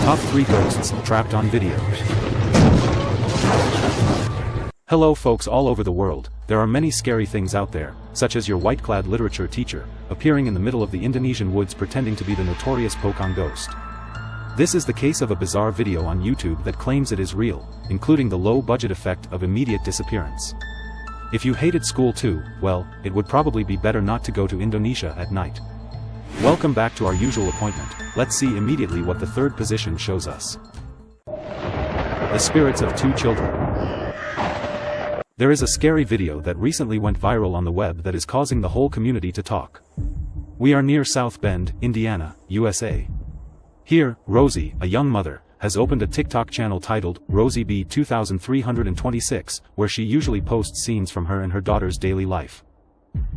Top 3 Ghosts Trapped on Video. Hello folks all over the world. There are many scary things out there, such as your white-clad literature teacher, appearing in the middle of the Indonesian woods pretending to be the notorious Pocong ghost. This is the case of a bizarre video on YouTube that claims it is real, including the low-budget effect of immediate disappearance. If you hated school too, well, it would probably be better not to go to Indonesia at night. Welcome back to our usual appointment. Let's see immediately what the third position shows us. The spirits of 2 children. There is a scary video that recently went viral on the web that is causing the whole community to talk. We are near South Bend, Indiana, USA. Here, Rosie, a young mother, has opened a TikTok channel titled Rosie B 2326, where she usually posts scenes from her and her daughter's daily life.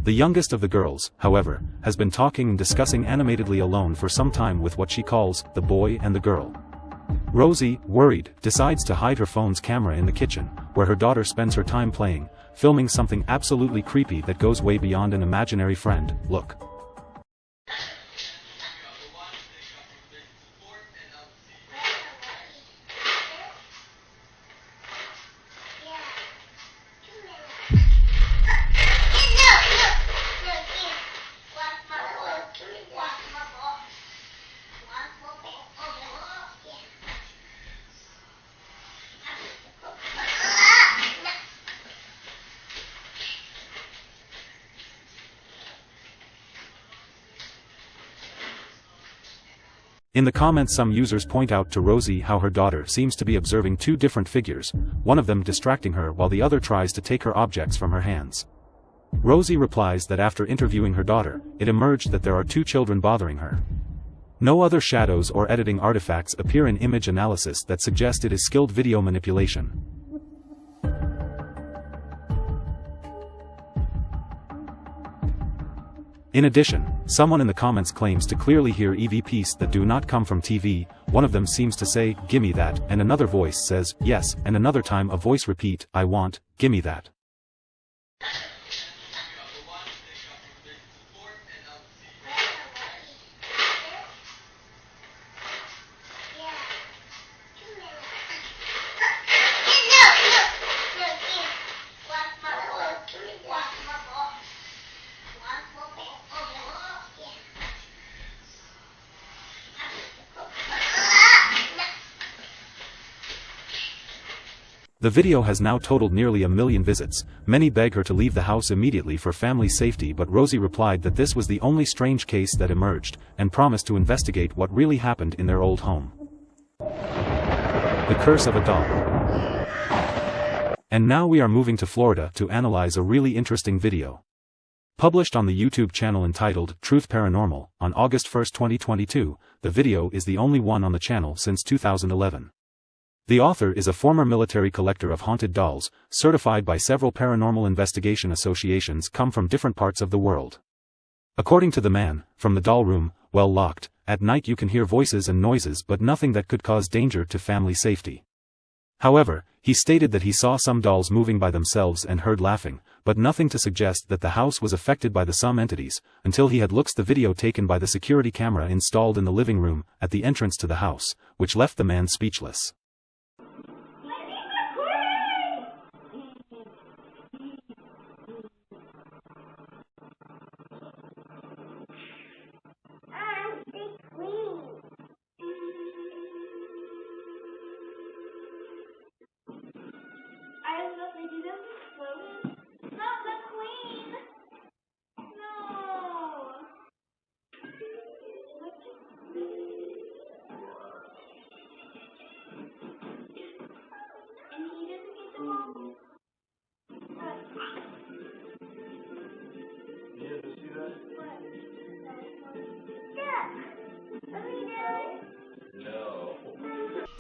The youngest of the girls, however, has been talking and discussing animatedly alone for some time with what she calls the boy and the girl. Rosie, worried, decides to hide her phone's camera in the kitchen, where her daughter spends her time playing, filming something absolutely creepy that goes way beyond an imaginary friend. Look. In the comments, some users point out to Rosie how her daughter seems to be observing 2 different figures, one of them distracting her while the other tries to take her objects from her hands. Rosie replies that after interviewing her daughter, it emerged that there are 2 children bothering her. No other shadows or editing artifacts appear in image analysis that suggest it is skilled video manipulation. In addition, someone in the comments claims to clearly hear EVPs that do not come from TV. One of them seems to say, "Gimme that," and another voice says, "Yes," and another time a voice repeat, "I want, gimme that." The video has now totaled nearly 1 million visits. Many beg her to leave the house immediately for family safety, but Rosie replied that this was the only strange case that emerged, and promised to investigate what really happened in their old home. The Curse of a Doll. And now we are moving to Florida to analyze a really interesting video. Published on the YouTube channel entitled Truth Paranormal, on August 1, 2022, the video is the only one on the channel since 2011. The author is a former military collector of haunted dolls, certified by several paranormal investigation associations come from different parts of the world. According to the man, from the doll room, well locked, at night you can hear voices and noises but nothing that could cause danger to family safety. However, he stated that he saw some dolls moving by themselves and heard laughing, but nothing to suggest that the house was affected by the some entities, until he had looked the video taken by the security camera installed in the living room, at the entrance to the house, which left the man speechless.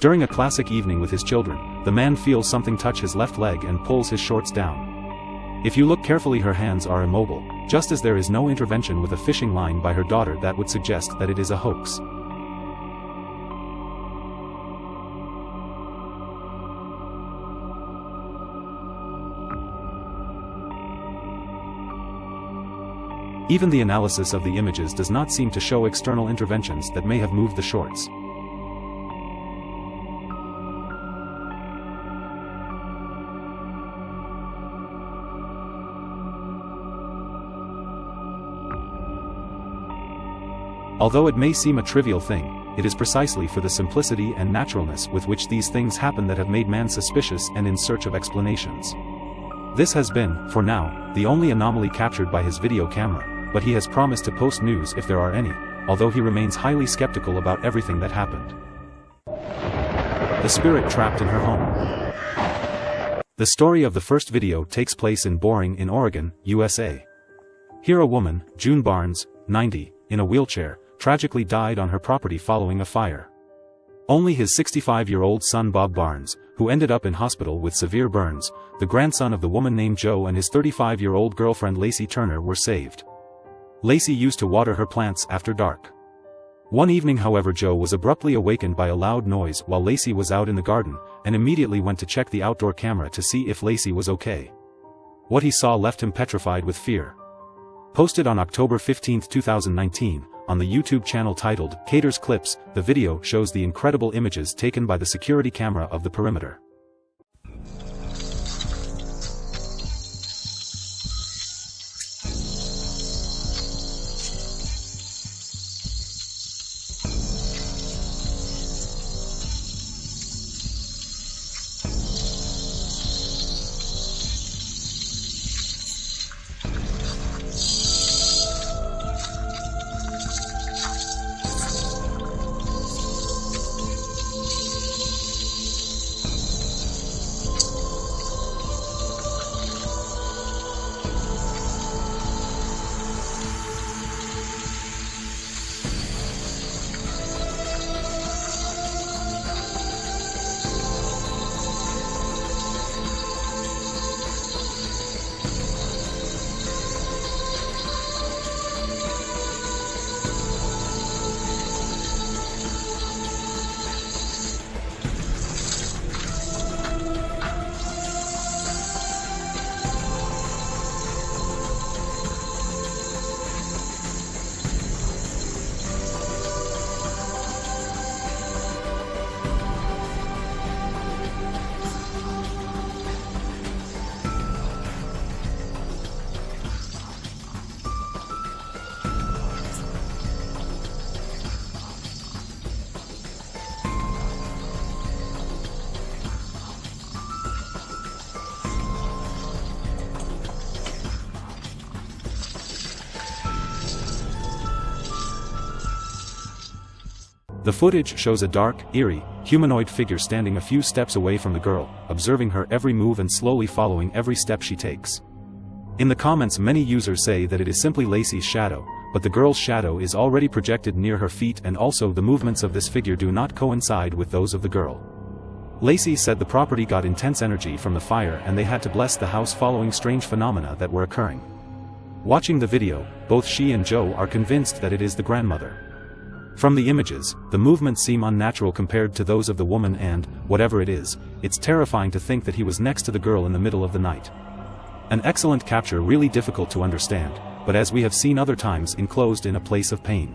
During a classic evening with his children, the man feels something touch his left leg and pulls his shorts down. If you look carefully, her hands are immobile, just as there is no intervention with a fishing line by her daughter that would suggest that it is a hoax. Even the analysis of the images does not seem to show external interventions that may have moved the shorts. Although it may seem a trivial thing, it is precisely for the simplicity and naturalness with which these things happen that have made man suspicious and in search of explanations. This has been, for now, the only anomaly captured by his video camera, but he has promised to post news if there are any, although he remains highly skeptical about everything that happened. The spirit trapped in her home. The story of the first video takes place in Boring in Oregon, USA. Here a woman, June Barnes, 90, in a wheelchair, tragically died on her property following a fire. Only his 65-year-old son Bob Barnes, who ended up in hospital with severe burns, the grandson of the woman named Joe, and his 35-year-old girlfriend Lacey Turner were saved. Lacey used to water her plants after dark. One evening, however, Joe was abruptly awakened by a loud noise while Lacey was out in the garden, and immediately went to check the outdoor camera to see if Lacey was okay. What he saw left him petrified with fear. Posted on October 15, 2019, on the YouTube channel titled Cater's Clips, the video shows the incredible images taken by the security camera of the perimeter. The footage shows a dark, eerie, humanoid figure standing a few steps away from the girl, observing her every move and slowly following every step she takes. In the comments, many users say that it is simply Lacey's shadow, but the girl's shadow is already projected near her feet, and also the movements of this figure do not coincide with those of the girl. Lacey said the property got intense energy from the fire and they had to bless the house following strange phenomena that were occurring. Watching the video, both she and Joe are convinced that it is the grandmother. From the images, the movements seem unnatural compared to those of the woman, and, whatever it is, it's terrifying to think that he was next to the girl in the middle of the night. An excellent capture, really difficult to understand, but as we have seen other times, enclosed in a place of pain.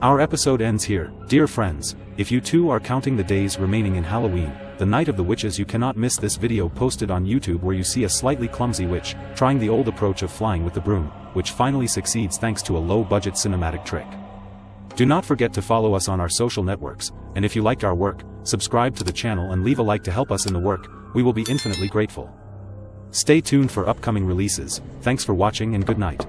Our episode ends here, dear friends. If you too are counting the days remaining in Halloween, the Night of the Witches, you cannot miss this video posted on YouTube where you see a slightly clumsy witch, trying the old approach of flying with the broom, which finally succeeds thanks to a low-budget cinematic trick. Do not forget to follow us on our social networks, and if you liked our work, subscribe to the channel and leave a like to help us in the work. We will be infinitely grateful. Stay tuned for upcoming releases. Thanks for watching and good night.